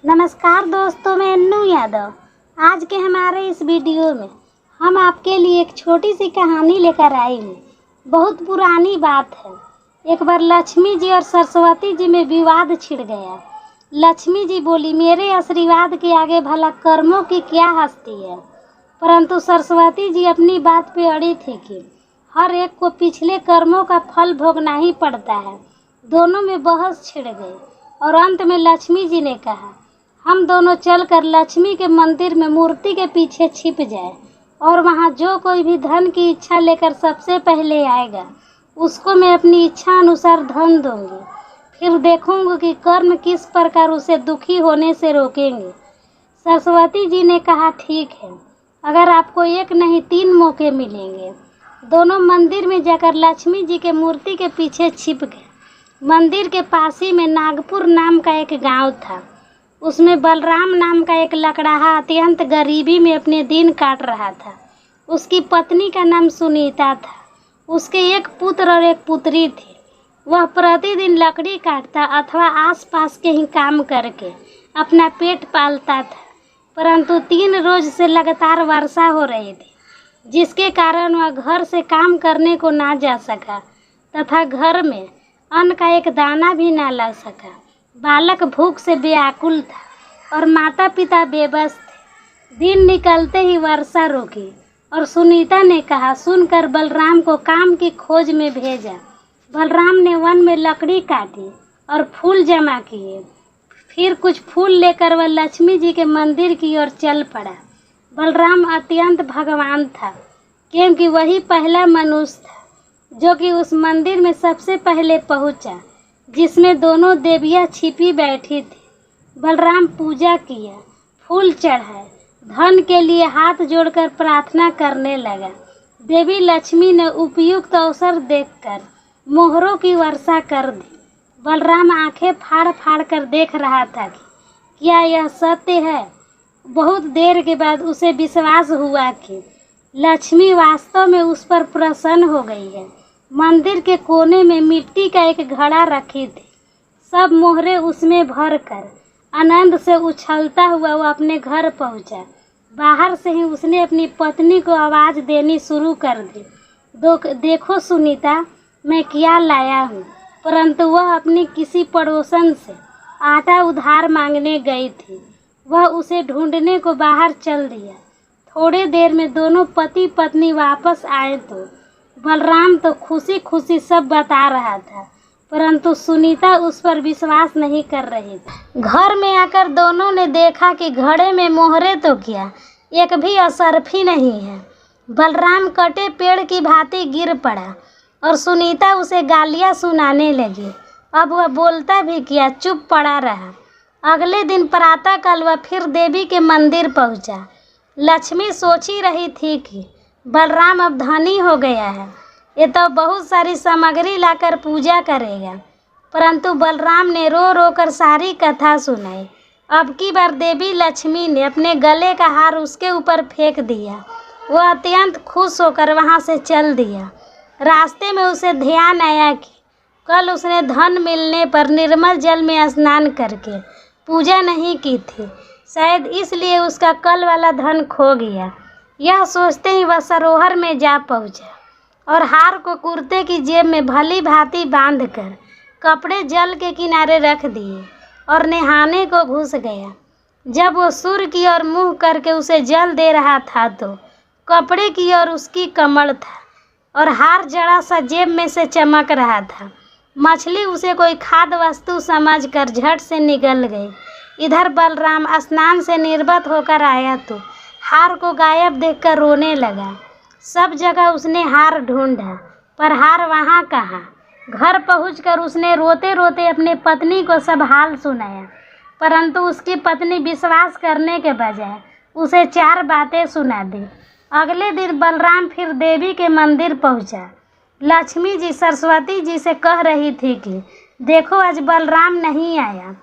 नमस्कार दोस्तों, मैं अन्नू यादव। आज के हमारे इस वीडियो में हम आपके लिए एक छोटी सी कहानी लेकर आई हूँ। बहुत पुरानी बात है। एक बार लक्ष्मी जी और सरस्वती जी में विवाद छिड़ गया। लक्ष्मी जी बोली, मेरे आशीर्वाद के आगे भला कर्मों की क्या हस्ती है। परंतु सरस्वती जी अपनी बात पे अड़ी थी कि हर एक को पिछले कर्मों का फल भोगना ही पड़ता है। दोनों में बहस छिड़ गई और अंत में लक्ष्मी जी ने कहा, हम दोनों चलकर लक्ष्मी के मंदिर में मूर्ति के पीछे छिप जाए और वहाँ जो कोई भी धन की इच्छा लेकर सबसे पहले आएगा उसको मैं अपनी इच्छा अनुसार धन दूंगी। फिर देखूंगी कि कर्म किस प्रकार उसे दुखी होने से रोकेंगे। सरस्वती जी ने कहा, ठीक है, अगर आपको एक नहीं 3 मौके मिलेंगे। दोनों मंदिर में जाकर लक्ष्मी जी के मूर्ति के पीछे छिप गए। मंदिर के पास ही में नागपुर नाम का एक गांव था। उसमें बलराम नाम का एक लकड़ाहा अत्यंत गरीबी में अपने दिन काट रहा था। उसकी पत्नी का नाम सुनीता था। उसके एक पुत्र और एक पुत्री थी। वह प्रतिदिन लकड़ी काटता अथवा आसपास के ही काम करके अपना पेट पालता था। परंतु 3 रोज से लगातार वर्षा हो रही थी, जिसके कारण वह घर से काम करने को ना जा सका तथा घर में अन्न का एक दाना भी ना ला सका। बालक भूख से व्याकुल था और माता पिता बेबस थे। दिन निकलते ही वर्षा रुकी और सुनीता ने कहा सुनकर बलराम को काम की खोज में भेजा। बलराम ने वन में लकड़ी काटी और फूल जमा किए। फिर कुछ फूल लेकर वह लक्ष्मी जी के मंदिर की ओर चल पड़ा। बलराम अत्यंत भगवान था, क्योंकि वही पहला मनुष्य था जो कि उस मंदिर में सबसे पहले पहुंचा, जिसमें दोनों देवियां छिपी बैठी थी। बलराम पूजा किया, फूल चढ़ाए, धन के लिए हाथ जोड़कर प्रार्थना करने लगा। देवी लक्ष्मी ने उपयुक्त अवसर देखकर मोहरों की वर्षा कर दी। बलराम आंखें फाड़ फाड़ कर देख रहा था कि क्या यह सत्य है। बहुत देर के बाद उसे विश्वास हुआ कि लक्ष्मी वास्तव में उस पर प्रसन्न हो गई है। मंदिर के कोने में मिट्टी का एक घड़ा रखी थी। सब मोहरे उसमें भरकर आनंद से उछलता हुआ वो अपने घर पहुंचा। बाहर से ही उसने अपनी पत्नी को आवाज देनी शुरू कर दी, देखो सुनीता, मैं क्या लाया हूँ। परंतु वह अपनी किसी पड़ोसन से आटा उधार मांगने गई थी। वह उसे ढूंढने को बाहर चल दिया। थोड़े देर में दोनों पति पत्नी वापस आए तो बलराम तो खुशी खुशी सब बता रहा था, परंतु सुनीता उस पर विश्वास नहीं कर रही थी। घर में आकर दोनों ने देखा कि घड़े में मोहरे तो क्या, एक भी असरफी नहीं है। बलराम कटे पेड़ की भांति गिर पड़ा और सुनीता उसे गालियां सुनाने लगी। अब वह बोलता भी क्या, चुप पड़ा रहा। अगले दिन प्रातःकाल वह फिर देवी के मंदिर पहुंचा। लक्ष्मी सोच ही रही थी कि बलराम अब धनी हो गया है, ये तो बहुत सारी सामग्री लाकर पूजा करेगा। परंतु बलराम ने रो रो कर सारी कथा सुनाई। अब की बार देवी लक्ष्मी ने अपने गले का हार उसके ऊपर फेंक दिया। वह अत्यंत खुश होकर वहां से चल दिया। रास्ते में उसे ध्यान आया कि कल उसने धन मिलने पर निर्मल जल में स्नान करके पूजा नहीं की थी। शायद इसलिए उसका कल वाला धन खो गया। यह सोचते ही वह सरोवर में जा पहुंचा और हार को कुर्ते की जेब में भली भांति बांधकर कपड़े जल के किनारे रख दिए और नहाने को घुस गया। जब वो सूर्य की ओर मुंह करके उसे जल दे रहा था तो कपड़े की ओर उसकी कमर था और हार जरा सा जेब में से चमक रहा था। मछली उसे कोई खाद्य वस्तु समझकर झट से निगल गई। इधर बलराम स्नान से निर्वत होकर आया तो हार को गायब देखकर रोने लगा। सब जगह उसने हार ढूंढा, पर हार वहाँ कहाँ। घर पहुंचकर उसने रोते रोते अपने पत्नी को सब हाल सुनाया, परंतु उसकी पत्नी विश्वास करने के बजाय उसे 4 बातें सुना दी। अगले दिन बलराम फिर देवी के मंदिर पहुंचा। लक्ष्मी जी सरस्वती जी से कह रही थी कि देखो, आज बलराम नहीं आया,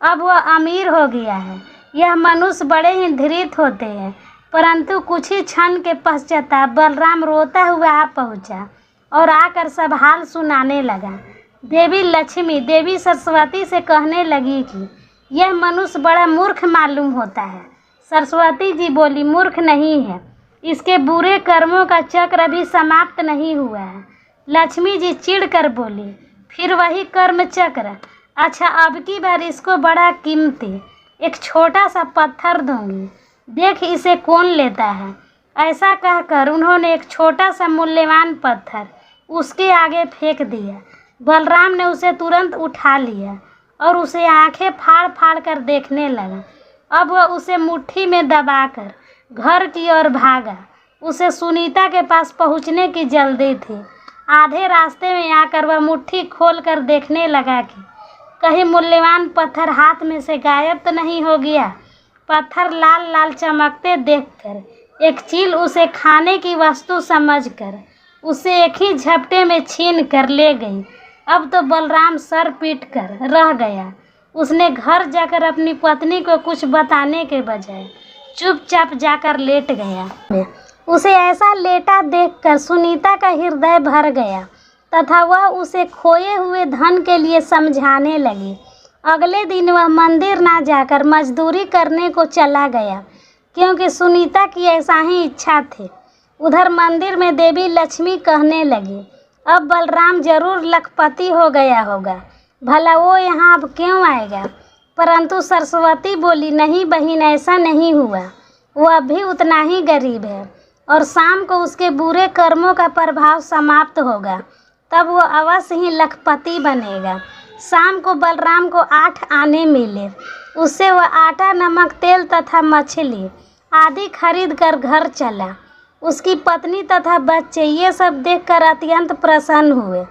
अब वह अमीर हो गया है। यह मनुष्य बड़े ही धीरज होते हैं। परंतु कुछ ही क्षण के पश्चात बलराम रोता हुआ आ पहुंचा और आकर सब हाल सुनाने लगा। देवी लक्ष्मी देवी सरस्वती से कहने लगी कि यह मनुष्य बड़ा मूर्ख मालूम होता है। सरस्वती जी बोली, मूर्ख नहीं है, इसके बुरे कर्मों का चक्र अभी समाप्त नहीं हुआ है। लक्ष्मी जी चिढ़ कर बोली, फिर वही कर्म चक्र? अच्छा, अब की बार इसको बड़ा कीमती एक छोटा सा पत्थर दूंगी, देख इसे कौन लेता है। ऐसा कहकर उन्होंने एक छोटा सा मूल्यवान पत्थर उसके आगे फेंक दिया। बलराम ने उसे तुरंत उठा लिया और उसे आंखें फाड़ फाड़ कर देखने लगा। अब वह उसे मुट्ठी में दबाकर घर की ओर भागा। उसे सुनीता के पास पहुंचने की जल्दी थी। आधे रास्ते में आकर वह मुट्ठी खोल कर देखने लगा कि कहीं मूल्यवान पत्थर हाथ में से गायब तो नहीं हो गया। पत्थर लाल लाल चमकते देखकर एक चील उसे खाने की वस्तु समझकर उसे एक ही झपटे में छीन कर ले गई। अब तो बलराम सर पीट कर रह गया। उसने घर जाकर अपनी पत्नी को कुछ बताने के बजाय चुपचाप जाकर लेट गया। उसे ऐसा लेटा देखकर सुनीता का हृदय भर गया तथा वह उसे खोए हुए धन के लिए समझाने लगी। अगले दिन वह मंदिर ना जाकर मजदूरी करने को चला गया, क्योंकि सुनीता की ऐसा ही इच्छा थी। उधर मंदिर में देवी लक्ष्मी कहने लगी, अब बलराम जरूर लखपति हो गया होगा, भला वो यहाँ अब क्यों आएगा। परंतु सरस्वती बोली, नहीं बहन, ऐसा नहीं हुआ, वो अभी उतना ही गरीब है और शाम को उसके बुरे कर्मों का प्रभाव समाप्त होगा, तब वो अवश्य ही लखपति बनेगा। शाम को बलराम को 8 आने मिले। उससे वह आटा, नमक, तेल तथा मछली आदि खरीद कर घर चला। उसकी पत्नी तथा बच्चे ये सब देखकर अत्यंत प्रसन्न हुए।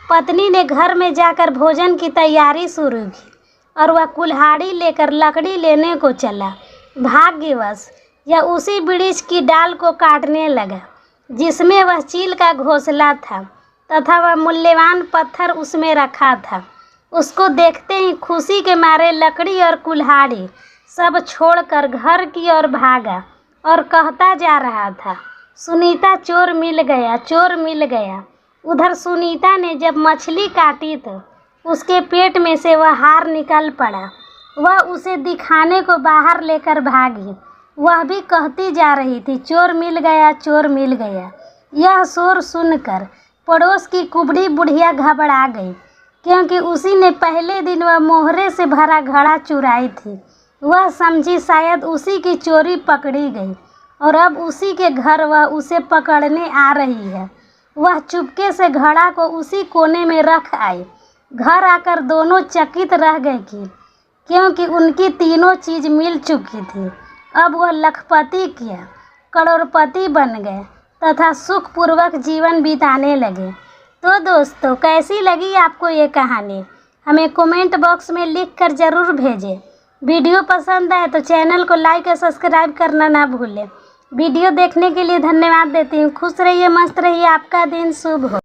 पत्नी ने घर में जाकर भोजन की तैयारी शुरू की और वह कुल्हाड़ी लेकर लकड़ी लेने को चला। भाग्यवश यह उसी वृक्ष की डाल को काटने लगा जिसमें वह चील का घोंसला था तथा वह मूल्यवान पत्थर उसमें रखा था। उसको देखते ही खुशी के मारे लकड़ी और कुल्हाड़ी सब छोड़कर घर की ओर भागा और कहता जा रहा था, सुनीता, चोर मिल गया, चोर मिल गया। उधर सुनीता ने जब मछली काटी तो उसके पेट में से वह हार निकल पड़ा। वह उसे दिखाने को बाहर लेकर भागी। वह भी कहती जा रही थी, चोर मिल गया, चोर मिल गया। यह शोर सुनकर पड़ोस की कुबड़ी बुढ़िया घबरा गई, क्योंकि उसी ने पहले दिन वह मोहरे से भरा घड़ा चुराई थी। वह समझी शायद उसी की चोरी पकड़ी गई और अब उसी के घर वह उसे पकड़ने आ रही है। वह चुपके से घड़ा को उसी कोने में रख आई। घर आकर दोनों चकित रह गए क्योंकि उनकी तीनों चीज मिल चुकी थी। अब वह लखपति किया करोड़पति बन गए तथा सुखपूर्वक जीवन बिताने लगे। तो दोस्तों, कैसी लगी आपको ये कहानी? हमें कमेंट बॉक्स में लिख कर ज़रूर भेजें। वीडियो पसंद आए तो चैनल को लाइक और सब्सक्राइब करना ना भूलें। वीडियो देखने के लिए धन्यवाद देती हूँ। खुश रहिए, मस्त रहिए, आपका दिन शुभ हो।